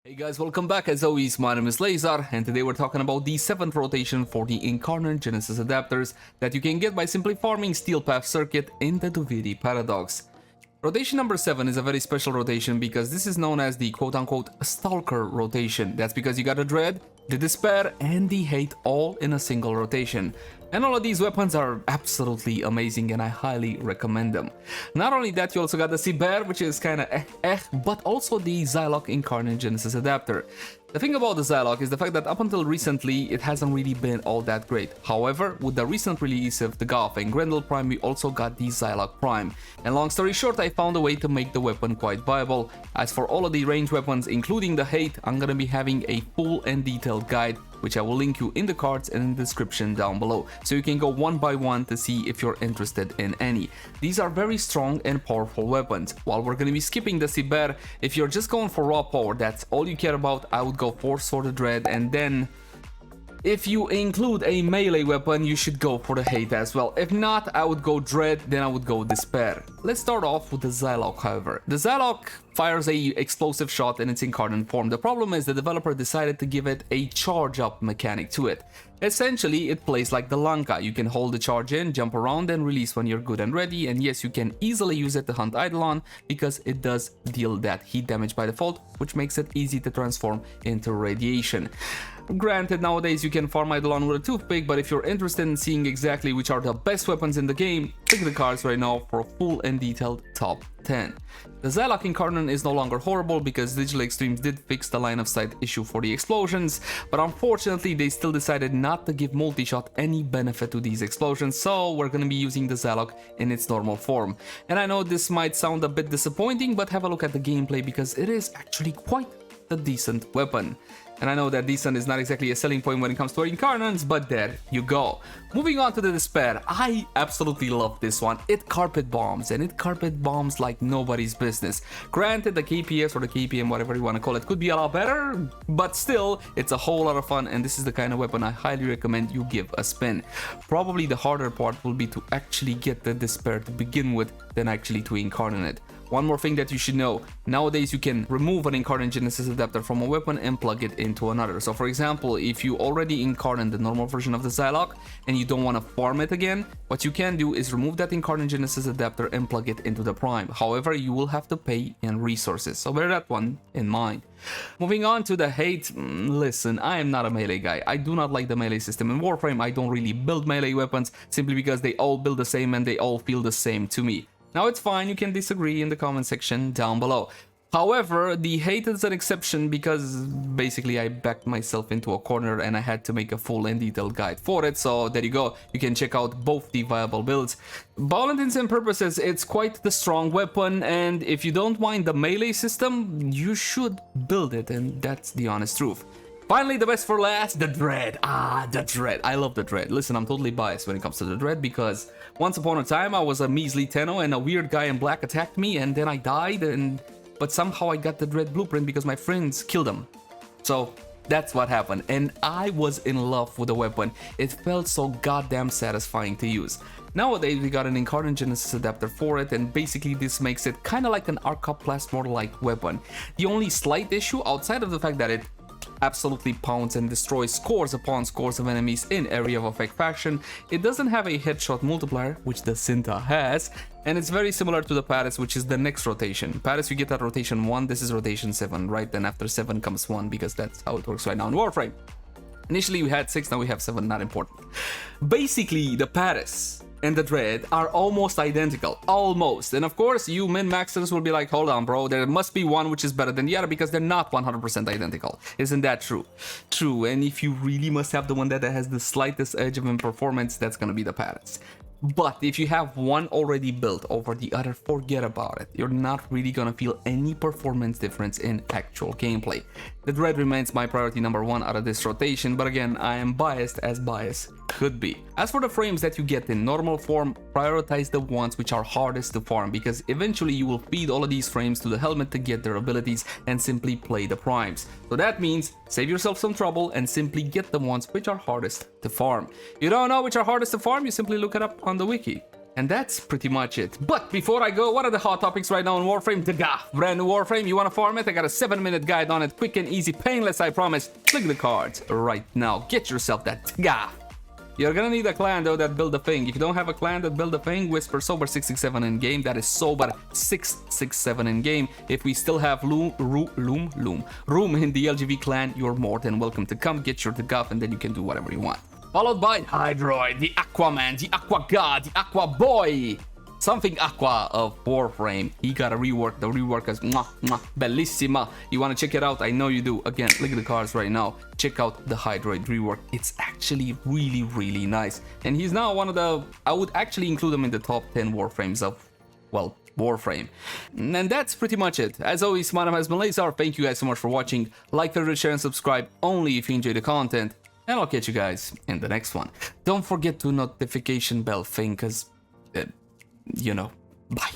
Hey guys, welcome back. As always, my name is Leyzar, and today we're talking about the 7th rotation for the Incarnon Genesis adapters that you can get by simply farming Steel Path Circuit in the Duviri Paradox. Rotation number 7 is a very special rotation because this is known as the quote-unquote Stalker rotation. That's because you got the Dread, the Despair, and the Hate all in a single rotation. And all of these weapons are absolutely amazing and I highly recommend them. Not only that, you also got the Cyber, which is kinda but also the Zylok Incarnon Genesis adapter. The thing about the Zylok is the fact that up until recently, it hasn't really been all that great. However, with the recent release of the Goth and Grendel Prime, we also got the Zylok Prime. And long story short, I found a way to make the weapon quite viable. As for all of the range weapons, including the Hate, I'm gonna be having a full and detailed guide, which I will link you in the cards and in the description down below, so you can go one by one to see if you're interested in any. These are very strong and powerful weapons. While we're gonna be skipping the Cyber, if you're just going for raw power, that's all you care about, I would go for Sword of Dread, and then if you include a melee weapon, you should go for the Hate as well. If not, I would go Dread, then I would go Despair. Let's start off with the Zylok, however. The Zylok fires a explosive shot in its incarnate form. The problem is the developer decided to give it a charge up mechanic to it. Essentially, it plays like the Lanka. You can hold the charge in, jump around and release when you're good and ready, and yes, you can easily use it to hunt Eidolon because it does deal that heat damage by default, which makes it easy to transform into radiation. Granted, nowadays you can farm Eidolon with a toothpick, but if you're interested in seeing exactly which are the best weapons in the game, click the cards right now for a full and detailed top 10. The Zylok Incarnon is no longer horrible because Digital Extremes did fix the line of sight issue for the explosions, but unfortunately they still decided not to give multi-shot any benefit to these explosions, so we're gonna be using the Zylok in its normal form. And I know this might sound a bit disappointing, but have a look at the gameplay because it is actually quite a decent weapon. And I know that decent is not exactly a selling point when it comes to Incarnons, but there you go. Moving on to the Despair, I absolutely love this one. It carpet bombs, and it carpet bombs like nobody's business. Granted, the KPS or the KPM, whatever you want to call it, could be a lot better, but still, it's a whole lot of fun, and this is the kind of weapon I highly recommend you give a spin. Probably the harder part will be to actually get the Despair to begin with than actually to incarnate it. One more thing that you should know, nowadays you can remove an Incarnon Genesis adapter from a weapon and plug it into another. So for example, if you already incarnate the normal version of the Zylok and you don't want to farm it again, what you can do is remove that Incarnon Genesis adapter and plug it into the Prime. However, you will have to pay in resources, so bear that one in mind. Moving on to the Hate, listen, I am not a melee guy. I do not like the melee system in Warframe. I don't really build melee weapons simply because they all build the same and they all feel the same to me. Now it's fine, you can disagree in the comment section down below. However, the Hate is an exception because basically I backed myself into a corner and I had to make a full and detailed guide for it, so there you go, you can check out both the viable builds. By all intents and purposes, it's quite the strong weapon, and if you don't mind the melee system, you should build it, and that's the honest truth. Finally, the best for last, the Dread. The Dread. I love the Dread. Listen, I'm totally biased when it comes to the Dread because once upon a time I was a measly Tenno and a weird guy in black attacked me and then I died, but somehow I got the Dread blueprint because my friends killed him. So that's what happened, and I was in love with the weapon. It felt so goddamn satisfying to use. Nowadays we got an Incarnon Genesis adapter for it, and basically this makes it kinda like an Arca-Plasmor-like weapon. The only slight issue, outside of the fact that it absolutely pounds and destroys scores upon scores of enemies in area of effect fashion, it doesn't have a headshot multiplier, which the Cinta has, and it's very similar to the Paris, which is the next rotation. Paris you get at rotation 1, this is rotation 7, right? Then after 7 comes 1, because that's how it works right now in Warframe. Initially we had 6, now we have 7, not important. Basically, the Paris and the Dread are almost identical, almost. And of course, you min-maxers will be like, hold on bro, there must be one which is better than the other because they're not 100% identical. Isn't that true? True, and if you really must have the one that has the slightest edge of in performance, that's gonna be the Paris. But if you have one already built over the other, forget about it. You're not really gonna feel any performance difference in actual gameplay. The Dread remains my priority number 1 out of this rotation, but again, I am biased as bias could be. As for the frames that you get in normal form, prioritize the ones which are hardest to farm, because eventually you will feed all of these frames to the helmet to get their abilities and simply play the primes. So that means save yourself some trouble and simply get the ones which are hardest to farm. You don't know which are hardest to farm, you simply look it up on the wiki. And that's pretty much it. But before I go, what are the hot topics right now on Warframe? The GAF. Brand new Warframe. You want to farm it? I got a 7-minute guide on it. Quick and easy, painless, I promise. Click the cards right now. Get yourself that GAF. You're gonna need a clan though that build a thing. If you don't have a clan that build a thing, Whisper Sober 667 in game. That is Sober 667 in game. If we still have room in the LGV clan, you're more than welcome to come get your GAF, and then you can do whatever you want. Followed by Hydroid, the Aquaman, the Aqua God, the Aqua Boy. Something Aqua of Warframe. He got a rework. The rework is bellissima. You want to check it out? I know you do. Again, look at the cards right now. Check out the Hydroid rework. It's actually really, really nice. And he's now one of the... I would actually include him in the top 10 Warframes of, well, Warframe. And that's pretty much it. As always, my name has been Leyzar. Thank you guys so much for watching. Like, favorite, share, and subscribe only if you enjoy the content. And I'll catch you guys in the next one. Don't forget to notification bell thing, because... you know, bye.